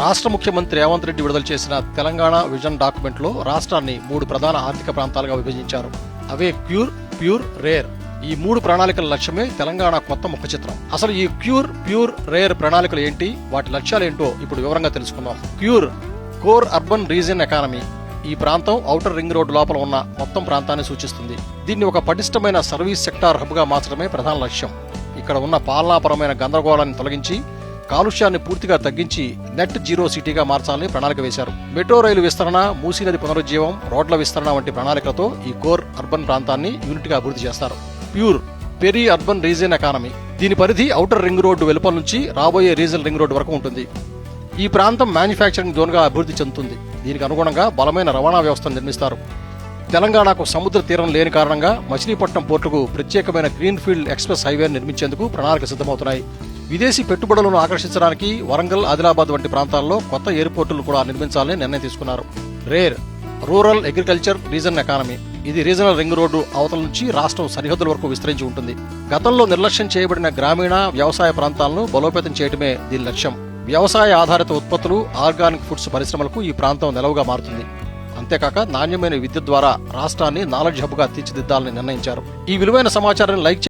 రాష్ట్ర ముఖ్యమంత్రి రేవంత్ రెడ్డి విడుదల చేసిన తెలంగాణ విజన్ డాక్యుమెంట్ లో రాష్ట్రాన్ని 3 ప్రధాన ఆర్థిక ప్రాంతాలుగా విభజించారు. అవే క్యూర్, ప్యూర్, రేర్. ఈ 3 ప్రణాళికల లక్ష్యమే తెలంగాణ కొత్త ముఖ చిత్రం. అసలు ఈ క్యూర్, ప్యూర్, రేర్ ప్రణాళికలు ఏంటి, వాటి లక్ష్యాలేంటో ఇప్పుడు వివరంగా తెలుసుకుందాం. Cure, core urban region economy. ఈ ప్రాంతం ఔటర్ రింగ్ రోడ్ లోపల ఉన్న మొత్తం ప్రాంతాన్ని సూచిస్తుంది. దీన్ని ఒక పటిష్టమైన సర్వీస్ సెక్టార్ హబ్ గా మార్చడమే ప్రధాన లక్ష్యం. ఇక్కడ ఉన్న పాలనాపరమైన గందరగోళాన్ని తొలగించి కాలుష్యాన్ని పూర్తిగా తగ్గించి నెట్ జీరో సిటీగా మార్చాలని ప్రణాళిక వేశారు. మెట్రో రైలు విస్తరణ, మూసీ నది పునరుజ్జీవం, రోడ్ల విస్తరణ వంటి ప్రణాళికలతో ఈ కోర్ అర్బన్ ప్రాంతాన్ని యూనిట్ గా అభివృద్ధి చేస్తారు. Pure, peri urban region economy. దీని పరిధి ఔటర్ రింగ్ రోడ్డు వెలుపల నుంచి రాబోయే రీజనల్ రింగ్ రోడ్డు వరకు ఉంటుంది. ఈ ప్రాంతం మ్యానుఫ్యాక్చరింగ్ జోన్ గా అభివృద్ధి చెందుతుంది. దీనికి అనుగుణంగా బలమైన రవాణా వ్యవస్థను నిర్మిస్తారు. తెలంగాణకు సముద్ర తీరం లేని కారణంగా మచిలీపట్నం పోర్టుకు ప్రత్యేకమైన గ్రీన్ ఫీల్డ్ ఎక్స్ప్రెస్ హైవేను నిర్మించేందుకు ప్రణాళిక సిద్ధమవుతున్నాయి. విదేశీ పెట్టుబడులను ఆకర్షించడానికి వరంగల్, ఆదిలాబాద్ వంటి ప్రాంతాల్లో కొత్త ఎయిర్పోర్టులు కూడా నిర్మించాలని నిర్ణయం తీసుకున్నారు. Rare, rural agriculture reason economy. ఇది రీజనల్ రింగ్ రోడ్డు అవతల నుంచి రాష్ట్రం సరిహద్దుల వరకు విస్తరించి ఉంటుంది. గతంలో నిర్లక్ష్యం చేయబడిన గ్రామీణ వ్యవసాయ ప్రాంతాలను బలోపేతం చేయడమే దీని లక్ష్యం. వ్యవసాయ ఆధారిత ఉత్పత్తులు, ఆర్గానిక్ ఫుడ్స్ పరిశ్రమలకు ఈ ప్రాంతం నెలవుగా మారుతుంది. అంతేకాక నాణ్యమైన విద్యుత్ ద్వారా రాష్ట్రాన్ని నాలెడ్జ్ హబ్ గా తీర్చిదిద్దాలని నిర్ణయించారు. ఈ విలువైన సమాచారాన్ని లైక్